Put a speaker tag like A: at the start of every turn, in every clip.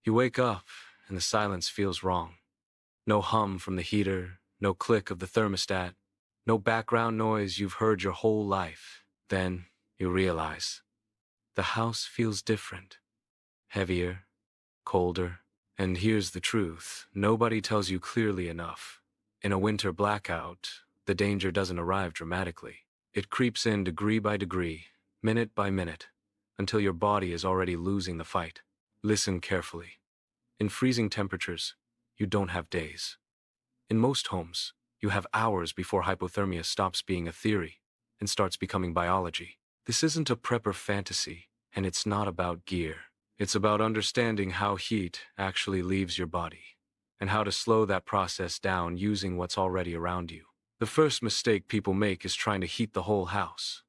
A: You wake up, and the silence feels wrong. No hum from the heater, no click of the thermostat, no background noise you've heard your whole life. Then you realize the house feels different, heavier, colder. And here's the truth, nobody tells you clearly enough. In a winter blackout, the danger doesn't arrive dramatically. It creeps in degree by degree, minute by minute, until your body is already losing the fight. Listen carefully. In freezing temperatures, you don't have days. In most homes, you have hours before hypothermia stops being a theory and starts becoming biology. This isn't a prepper fantasy, and it's not about gear. It's about understanding how heat actually leaves your body, and how to slow that process down using what's already around you. The first mistake people make is trying to heat the whole house.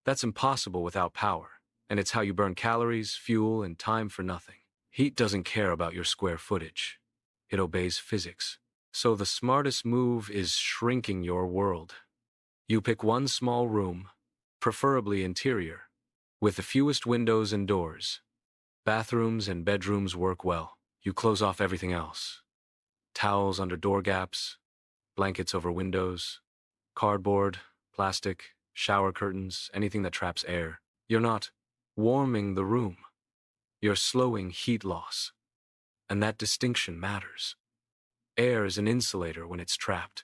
A: That's impossible without power, and it's how you burn calories, fuel, and time for nothing. Heat doesn't care about your square footage. It obeys physics. So the smartest move is shrinking your world. You pick one small room, preferably interior, with the fewest windows and doors. Bathrooms and bedrooms work well. You close off everything else. Towels under door gaps, blankets over windows, cardboard, plastic, shower curtains, anything that traps air. You're not warming the room. You're slowing heat loss. And that distinction matters. Air is an insulator when it's trapped.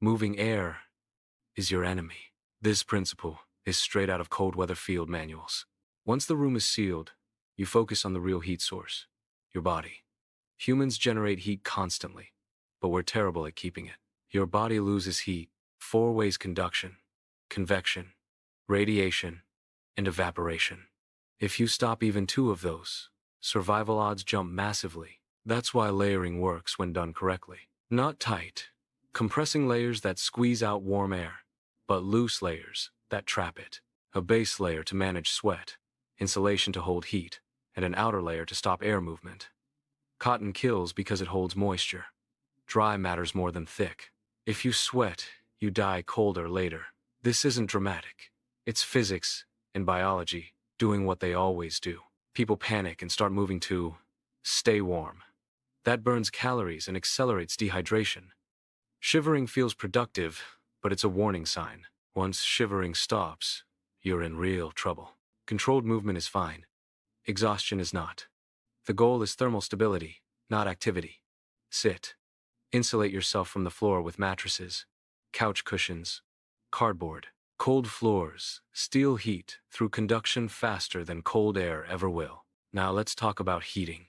A: Moving air is your enemy. This principle is straight out of cold weather field manuals. Once the room is sealed, you focus on the real heat source, your body. Humans generate heat constantly, but we're terrible at keeping it. Your body loses heat 4 ways: conduction, convection, radiation, and evaporation. If you stop even 2 of those, survival odds jump massively. That's why layering works when done correctly. Not tight, compressing layers that squeeze out warm air, but loose layers that trap it. A base layer to manage sweat, insulation to hold heat, and an outer layer to stop air movement. Cotton kills because it holds moisture. Dry matters more than thick. If you sweat, you die colder later. This isn't dramatic. It's physics and biology doing what they always do. People panic and start moving to stay warm. That burns calories and accelerates dehydration. Shivering feels productive, but it's a warning sign. Once shivering stops, you're in real trouble. Controlled movement is fine. Exhaustion is not. The goal is thermal stability, not activity. Sit. Insulate yourself from the floor with mattresses, couch cushions, cardboard. Cold floors steal heat through conduction faster than cold air ever will. Now let's talk about heating,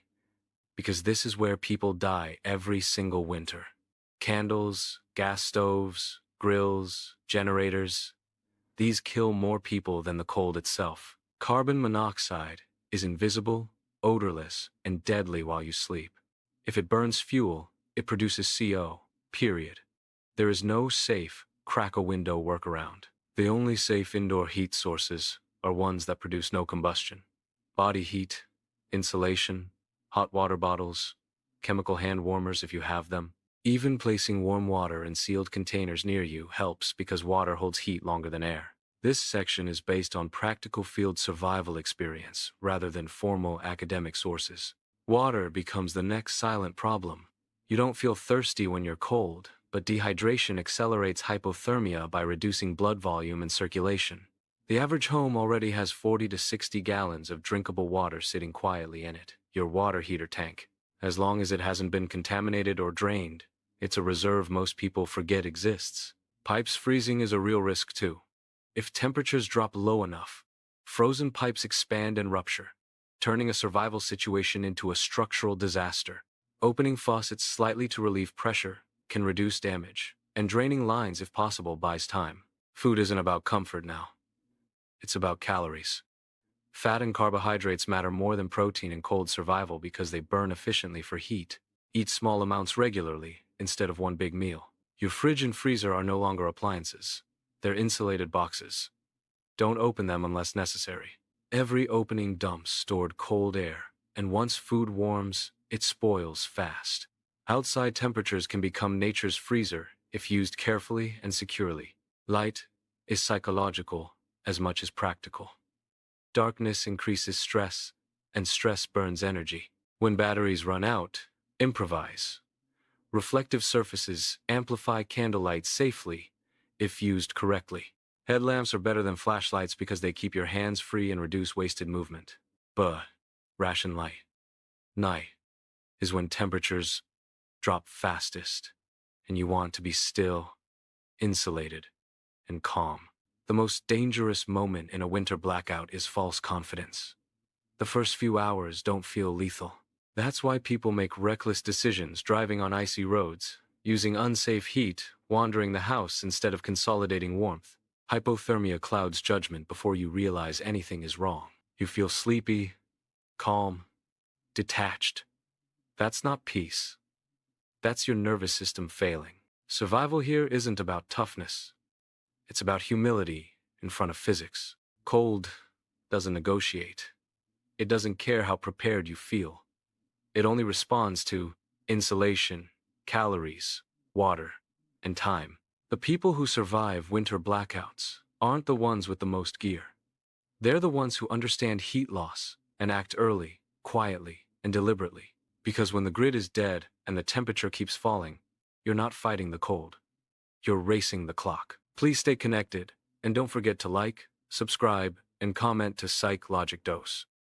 A: because this is where people die every single winter. Candles, gas stoves, grills, generators. These kill more people than the cold itself. Carbon monoxide is invisible, odorless, and deadly while you sleep. If it burns fuel, it produces CO, period. There is no safe, crack-a-window workaround. The only safe indoor heat sources are ones that produce no combustion. Body heat, insulation, hot water bottles, chemical hand warmers if you have them. Even placing warm water in sealed containers near you helps because water holds heat longer than air. This section is based on practical field survival experience rather than formal academic sources. Water becomes the next silent problem. You don't feel thirsty when you're cold, but dehydration accelerates hypothermia by reducing blood volume and circulation. The average home already has 40 to 60 gallons of drinkable water sitting quietly in it, your water heater tank. As long as it hasn't been contaminated or drained, it's a reserve most people forget exists. Pipes freezing is a real risk too. If temperatures drop low enough, frozen pipes expand and rupture, turning a survival situation into a structural disaster. Opening faucets slightly to relieve pressure can reduce damage, and draining lines if possible buys time. Food isn't about comfort now. It's about calories. Fat and carbohydrates matter more than protein in cold survival because they burn efficiently for heat. Eat small amounts regularly instead of one big meal. Your fridge and freezer are no longer appliances. They're insulated boxes. Don't open them unless necessary. Every opening dumps stored cold air, and once food warms, it spoils fast. Outside temperatures can become nature's freezer if used carefully and securely. Light is psychological as much as practical. Darkness increases stress, and stress burns energy. When batteries run out, improvise. Reflective surfaces amplify candlelight safely if used correctly. Headlamps are better than flashlights because they keep your hands free and reduce wasted movement. But ration light. Night is when temperatures drop fastest, and you want to be still, insulated, and calm. The most dangerous moment in a winter blackout is false confidence. The first few hours don't feel lethal. That's why people make reckless decisions driving on icy roads, using unsafe heat, wandering the house instead of consolidating warmth. Hypothermia clouds judgment before you realize anything is wrong. You feel sleepy, calm, detached. That's not peace. That's your nervous system failing. Survival here isn't about toughness. It's about humility in front of physics. Cold doesn't negotiate. It doesn't care how prepared you feel. It only responds to insulation, calories, water, and time. The people who survive winter blackouts aren't the ones with the most gear. They're the ones who understand heat loss and act early, quietly, and deliberately. Because when the grid is dead and the temperature keeps falling, you're not fighting the cold. You're racing the clock. Please stay connected, and don't forget to like, subscribe, and comment to Psych Logic Dose.